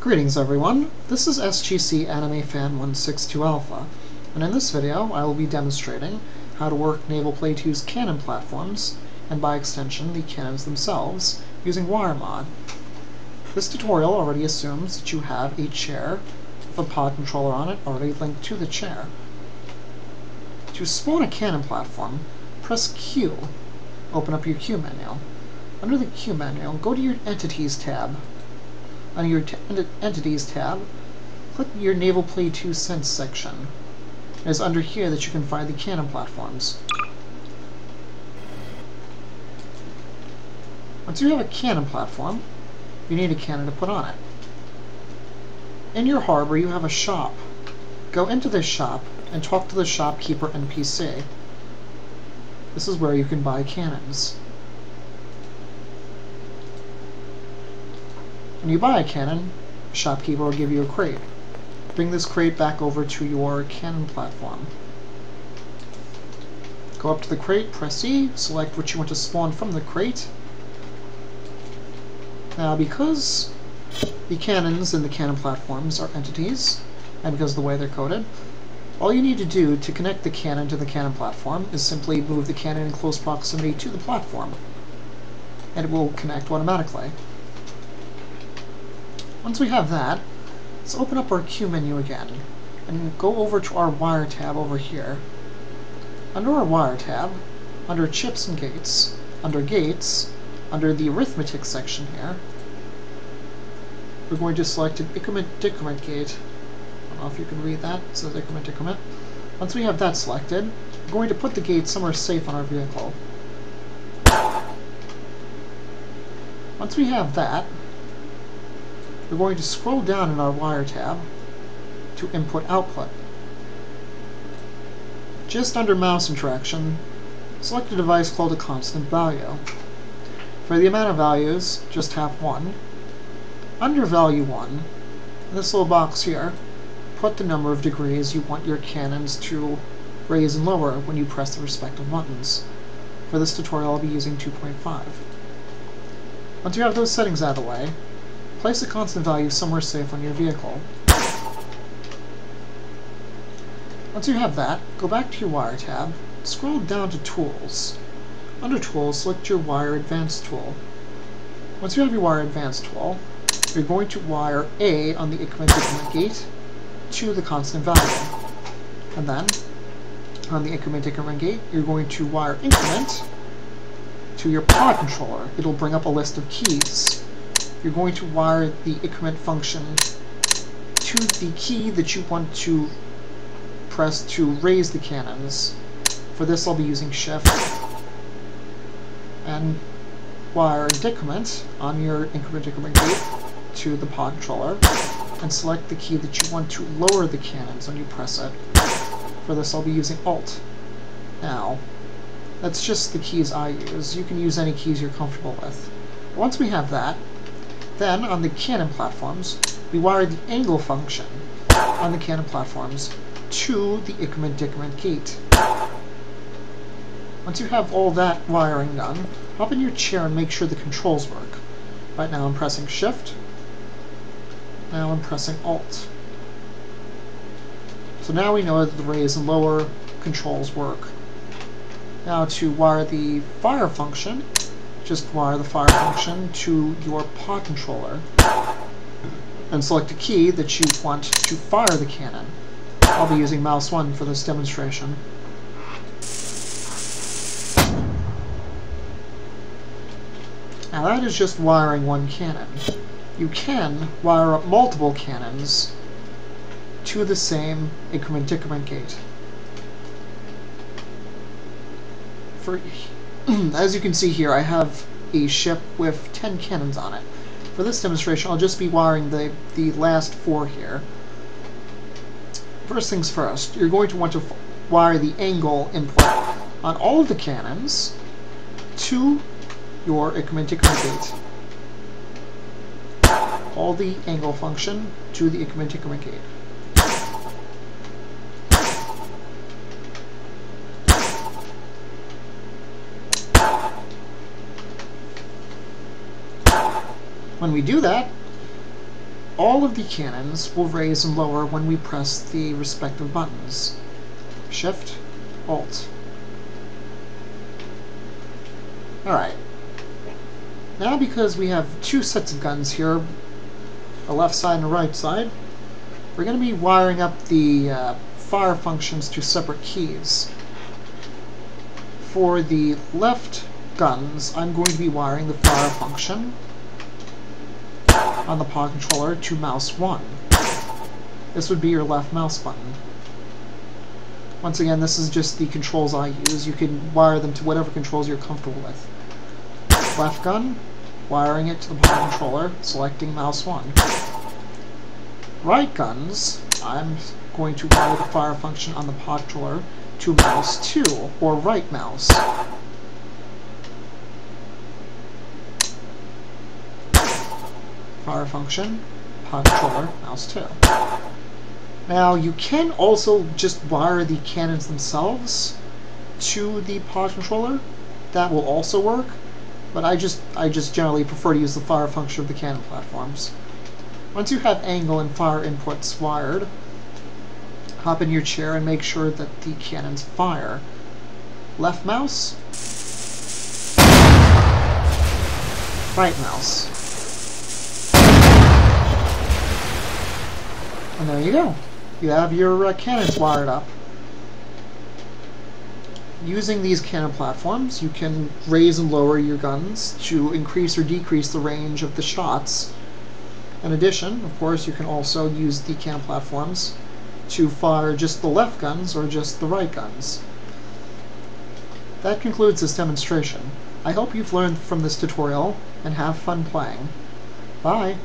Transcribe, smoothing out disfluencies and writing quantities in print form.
Greetings everyone, this is SGC Anime Fan 162 Alpha, and in this video I will be demonstrating how to work Naval Play 2's cannon platforms, and by extension the cannons themselves, using wire mod. This tutorial already assumes that you have a chair with a pod controller on it already linked to the chair. To spawn a cannon platform, press Q, open up your Q menu. Under the Q menu, go to your Entities tab. On your Entities tab, click your Naval Play 2 Sense section. It is under here that you can find the cannon platforms. Once you have a cannon platform, you need a cannon to put on it. In your harbor, you have a shop. Go into this shop and talk to the shopkeeper NPC. This is where you can buy cannons. When you buy a cannon, the shopkeeper will give you a crate. Bring this crate back over to your cannon platform. Go up to the crate, press E, select what you want to spawn from the crate. Now, because the cannons and the cannon platforms are entities, and because of the way they're coded, all you need to do to connect the cannon to the cannon platform is simply move the cannon in close proximity to the platform, and it will connect automatically. Once we have that, let's open up our Q menu again, and go over to our Wire tab over here. Under our Wire tab, under Chips and Gates, under the Arithmetic section here, we're going to select an increment-decrement gate. I don't know if you can read that, it says increment-decrement. Once we have that selected, we're going to put the gate somewhere safe on our vehicle. Once we have that, we're going to scroll down in our Wire tab to Input-Output. Just under Mouse Interaction, select a device called a constant value. For the amount of values, just have 1. Under Value 1, in this little box here, put the number of degrees you want your cannons to raise and lower when you press the respective buttons. For this tutorial, I'll be using 2.5. Once you have those settings out of the way, place a constant value somewhere safe on your vehicle. Once you have that, go back to your Wire tab, scroll down to Tools. Under Tools, select your Wire Advanced tool. Once you have your Wire Advanced tool, you're going to wire A on the increment-decrement gate to the constant value. And then, on the increment-decrement gate, you're going to wire increment to your pod controller. It'll bring up a list of keys. You're going to wire the increment function to the key that you want to press to raise the cannons. For this, I'll be using Shift. And wire decrement on your increment-decrement gate to the pod controller, and select the key that you want to lower the cannons when you press it. For this, I'll be using Alt. Now, that's just the keys I use. You can use any keys you're comfortable with. Once we have that, then, on the cannon platforms, we wire the angle function on the cannon platforms to the increment-decrement gate. Once you have all that wiring done, hop in your chair and make sure the controls work. Right now I'm pressing Shift. Now I'm pressing Alt. So now we know that the raise and lower controls work. Now to wire the fire function, just wire the fire function to your pod controller and select a key that you want to fire the cannon. I'll be using mouse 1 for this demonstration. Now that is just wiring one cannon. You can wire up multiple cannons to the same increment-decrement gate. As you can see here, I have a ship with 10 cannons on it. For this demonstration, I'll just be wiring the last 4 here. First things first, you're going to want to wire the angle input on all of the cannons to your increment-decrement gate. All the angle function to the increment-decrement gate. When we do that, all of the cannons will raise and lower when we press the respective buttons. Shift, Alt. Alright. Now because we have two sets of guns here, a left side and a right side, we're going to be wiring up the fire functions to separate keys. For the left guns, I'm going to be wiring the fire function on the pod controller to mouse 1. This would be your left mouse button. Once again, this is just the controls I use. You can wire them to whatever controls you're comfortable with. Left gun, wiring it to the pod controller, selecting mouse 1. Right guns, I'm going to wire the fire function on the pod controller to mouse 2, or right mouse. Fire function, pod controller, mouse 2. Now you can also just wire the cannons themselves to the pod controller. That will also work, but I just generally prefer to use the fire function of the cannon platforms. Once you have angle and fire inputs wired, hop in your chair and make sure that the cannons fire. Left mouse, right mouse. And there you go. You have your cannons wired up. Using these cannon platforms, you can raise and lower your guns to increase or decrease the range of the shots. In addition, of course, you can also use the cannon platforms to fire just the left guns or just the right guns. That concludes this demonstration. I hope you've learned from this tutorial and have fun playing. Bye!